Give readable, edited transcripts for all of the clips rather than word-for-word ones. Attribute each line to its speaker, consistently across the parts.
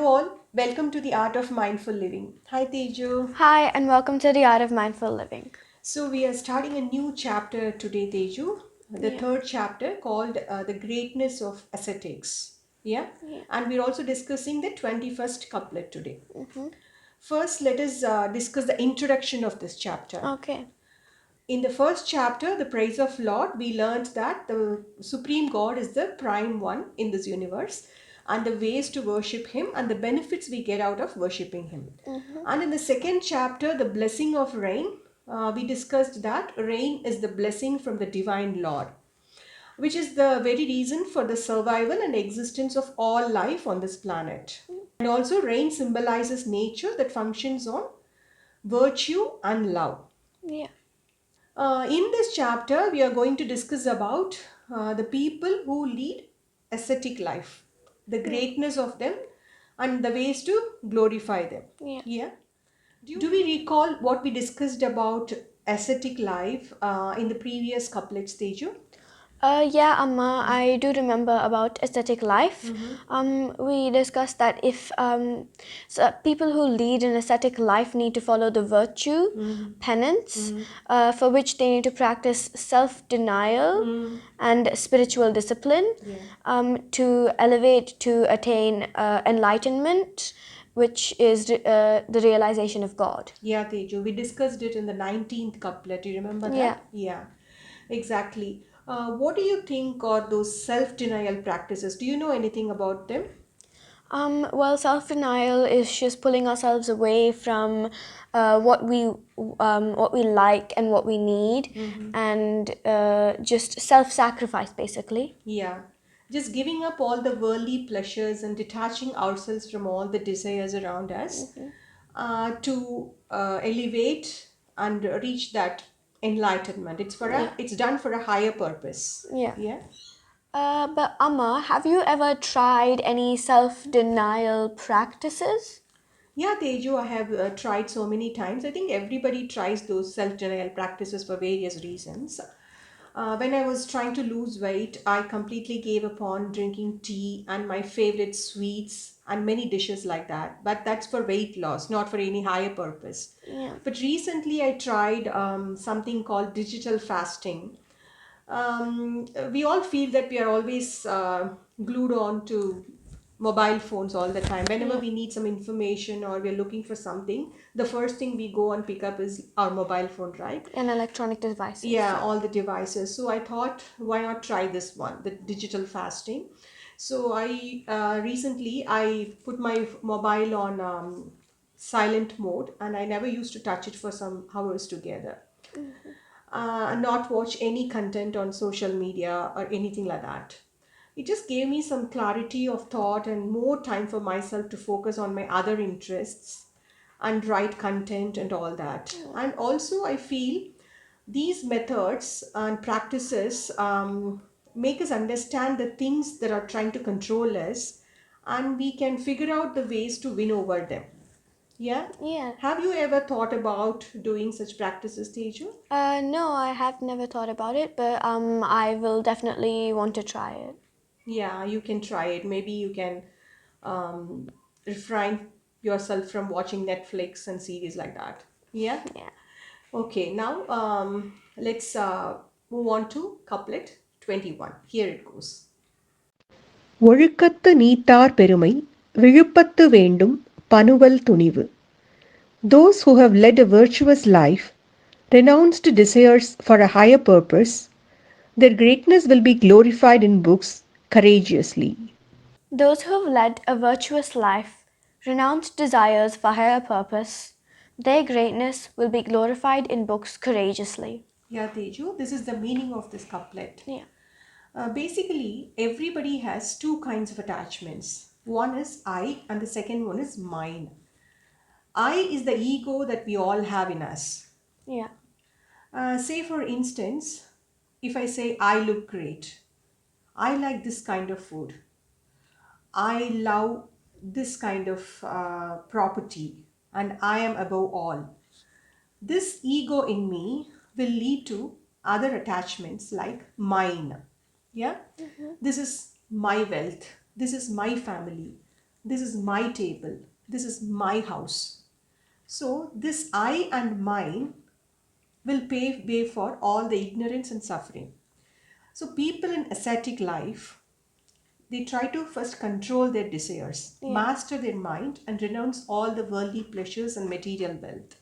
Speaker 1: Hello all, welcome to the Art of Mindful Living. Hi Teju.
Speaker 2: Hi, and welcome to the Art of Mindful Living.
Speaker 1: So we are starting a new chapter today, Teju. The
Speaker 2: Yeah,
Speaker 1: third chapter called The Greatness of Ascetics. Yeah,
Speaker 2: yeah.
Speaker 1: and we're also discussing the 21st couplet today.
Speaker 2: Mm-hmm.
Speaker 1: First, let us discuss the introduction of this chapter.
Speaker 2: Okay.
Speaker 1: In the first chapter, The Praise of Lord, we learned that the Supreme God is the prime one in this universe and the ways to worship Him and the benefits we get out of worshipping Him.
Speaker 2: Mm-hmm.
Speaker 1: And in the second chapter, The Blessing of Rain, we discussed that rain is the blessing from the Divine Lord, which is the very reason for the survival and existence of all life on this planet. And also, rain symbolizes nature that functions on virtue and love.
Speaker 2: Yeah,
Speaker 1: In this chapter, we are going to discuss about the people who lead ascetic life, the
Speaker 2: yeah,
Speaker 1: greatness of them, and the ways to glorify them.
Speaker 2: yeah.
Speaker 1: Yeah. Do we recall what we discussed about ascetic life in the previous couplet stage?
Speaker 2: Yeah, Amma, I do remember about aesthetic life.
Speaker 1: Mm-hmm.
Speaker 2: We discussed that if so people who lead an ascetic life need to follow the virtue,
Speaker 1: Mm-hmm.
Speaker 2: penance,
Speaker 1: Mm-hmm.
Speaker 2: for which they need to practice self-denial
Speaker 1: Mm-hmm.
Speaker 2: and spiritual discipline
Speaker 1: Yeah.
Speaker 2: to elevate to attain enlightenment, which is the realization of God.
Speaker 1: Yeah, Teju, we discussed it in the 19th couplet. You remember
Speaker 2: Yeah.
Speaker 1: that? Yeah, exactly. What do you think are those self denial practices? Do you know anything about them?
Speaker 2: Well, self-denial is just pulling ourselves away from what we like and what we need,
Speaker 1: Mm-hmm.
Speaker 2: and just self-sacrifice, basically.
Speaker 1: Yeah, just giving up all the worldly pleasures and detaching ourselves from all the desires around us
Speaker 2: Hmm.
Speaker 1: to elevate and reach that enlightenment.
Speaker 2: Yeah,
Speaker 1: It's done for a higher purpose.
Speaker 2: yeah.
Speaker 1: Yeah.
Speaker 2: But Amma, have you ever tried any self-denial practices?
Speaker 1: Yeah, Teju, I have tried so many times. I think everybody tries those self denial practices for various reasons. When I was trying to lose weight, I completely gave up on drinking tea and my favorite sweets and many dishes like that. But that's for weight loss, not for any higher purpose.
Speaker 2: Yeah.
Speaker 1: But recently, I tried something called digital fasting. We all feel that we are always glued on to mobile phones all the time. Whenever
Speaker 2: Yeah.
Speaker 1: we need some information or we're looking for something, the first thing we go and pick up is our mobile phone, right?
Speaker 2: And electronic devices.
Speaker 1: Yeah,
Speaker 2: Yeah.
Speaker 1: all the devices. So I thought, why not try this one, the digital fasting? So I recently I put my mobile on silent mode, and I never used to touch it for some hours together.
Speaker 2: Mhm.
Speaker 1: Not watch any content on social media or anything like that. It just gave me some clarity of thought and more time for myself to focus on my other interests and write content and all that. And also, I feel these methods and practices make us understand the things that are trying to control us, and we can figure out the ways to win over them. Yeah.
Speaker 2: Yeah.
Speaker 1: Have you ever thought about doing such practices, Teju?
Speaker 2: No, I have never thought about it, but I will definitely want to try it.
Speaker 1: Yeah, you can try it. Maybe you can refrain yourself from watching Netflix and series like that. Yeah.
Speaker 2: Yeah.
Speaker 1: Okay. Now let's move on to couplet 21. Here it goes. ஒழுக்கத்து நீத்தார் பெருமை விழுப்பத்து வேண்டும் panuval thunivu. Those who have led a virtuous life, renounced desires for a higher purpose, their greatness will be glorified in books courageously.
Speaker 2: Those who have led a virtuous life, renounced desires for higher purpose, their greatness will be glorified in books courageously.
Speaker 1: Yeah, Teju, this is the meaning of this couplet.
Speaker 2: Yeah.
Speaker 1: Basically, everybody has two kinds of attachments. One is I, and the second one is mine. I is the ego that we all have in us.
Speaker 2: Yeah.
Speaker 1: Say, for instance, if I say, I look great, I like this kind of food, I love this kind of property, and I am above all. This ego in me will lead to other attachments like mine. Yeah,
Speaker 2: Hmm.
Speaker 1: this is my wealth, this is my family, This is my table. This is my house. So this I and mine will pave way for all the ignorance and suffering. So people in ascetic life, they try to first control their desires,
Speaker 2: Yeah.
Speaker 1: master their mind, and renounce all the worldly pleasures and material wealth.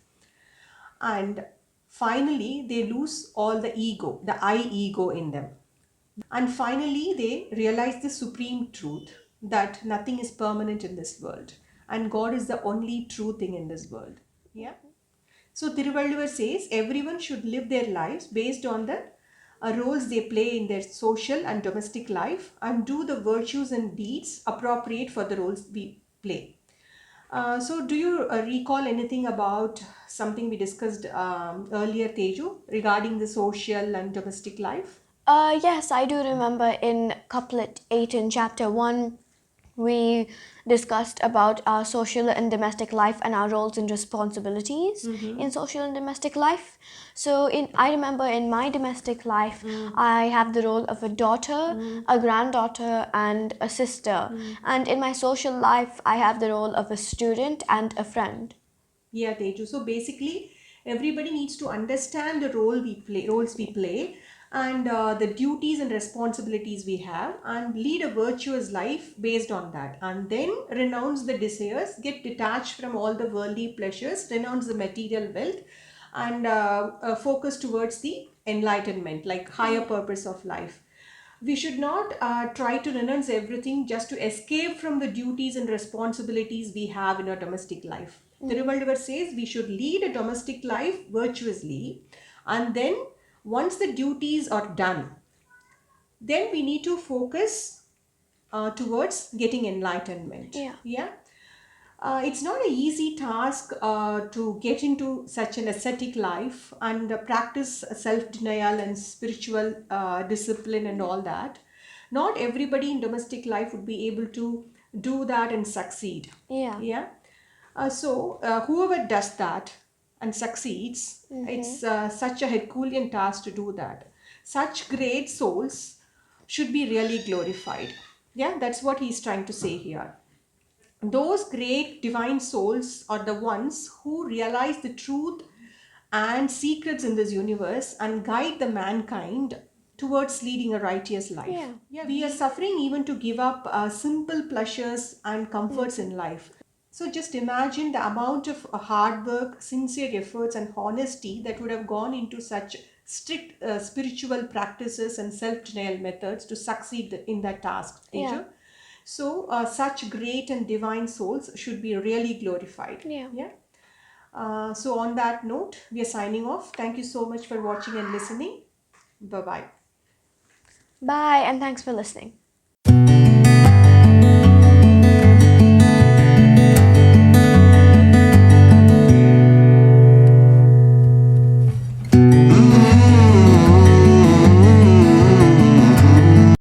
Speaker 1: And finally, they lose all the ego, the I ego in them. And finally, they realize the supreme truth that nothing is permanent in this world. And God is the only true thing in this world. Yeah. So Thiruvalluvar says everyone should live their lives based on the roles they play in their social and domestic life and do the virtues and deeds appropriate for the roles we play. So, do you recall anything about something we discussed earlier, Teju, regarding the social and domestic life?
Speaker 2: Yes, I do remember in Couplet 8 in chapter 1, we discussed about our social and domestic life and our roles and responsibilities in social and domestic life. So I remember in my domestic life, I have the role of a daughter, a granddaughter, and a sister. And in my social life, I have the role of a student and a friend.
Speaker 1: Yeah, Teju. So basically, everybody needs to understand the roles we play, and the duties and responsibilities we have, and lead a virtuous life based on that. And then renounce the desires, get detached from all the worldly pleasures, renounce the material wealth, and focus towards the enlightenment, like higher purpose of life. We should not try to renounce everything just to escape from the duties and responsibilities we have in our domestic life. Thiruvalluvar says we should lead a domestic life virtuously, and then once the duties are done, then we need to focus towards getting enlightenment.
Speaker 2: Yeah.
Speaker 1: Yeah. It's not an easy task to get into such an ascetic life and practice self denial and spiritual discipline and all that. Not everybody in domestic life would be able to do that and succeed.
Speaker 2: Yeah.
Speaker 1: Yeah. So, whoever does that and succeeds, it's such a Herculean task to do that. Such great souls should be really glorified. Yeah, that's what he's trying to say here. Those great divine souls are the ones who realize the truth and secrets in this universe and guide the mankind towards leading a righteous life.
Speaker 2: Yeah.
Speaker 1: Yeah, we are suffering even to give up simple pleasures and comforts in life. So just imagine the amount of hard work, sincere efforts, and honesty that would have gone into such strict spiritual practices and self-denial methods to succeed in that task,
Speaker 2: Yeah.
Speaker 1: Teju. So such great and divine souls should be really glorified.
Speaker 2: Yeah.
Speaker 1: Yeah. So on that note, we are signing off. Thank you so much for watching and listening. Bye bye.
Speaker 2: Bye, and thanks for listening.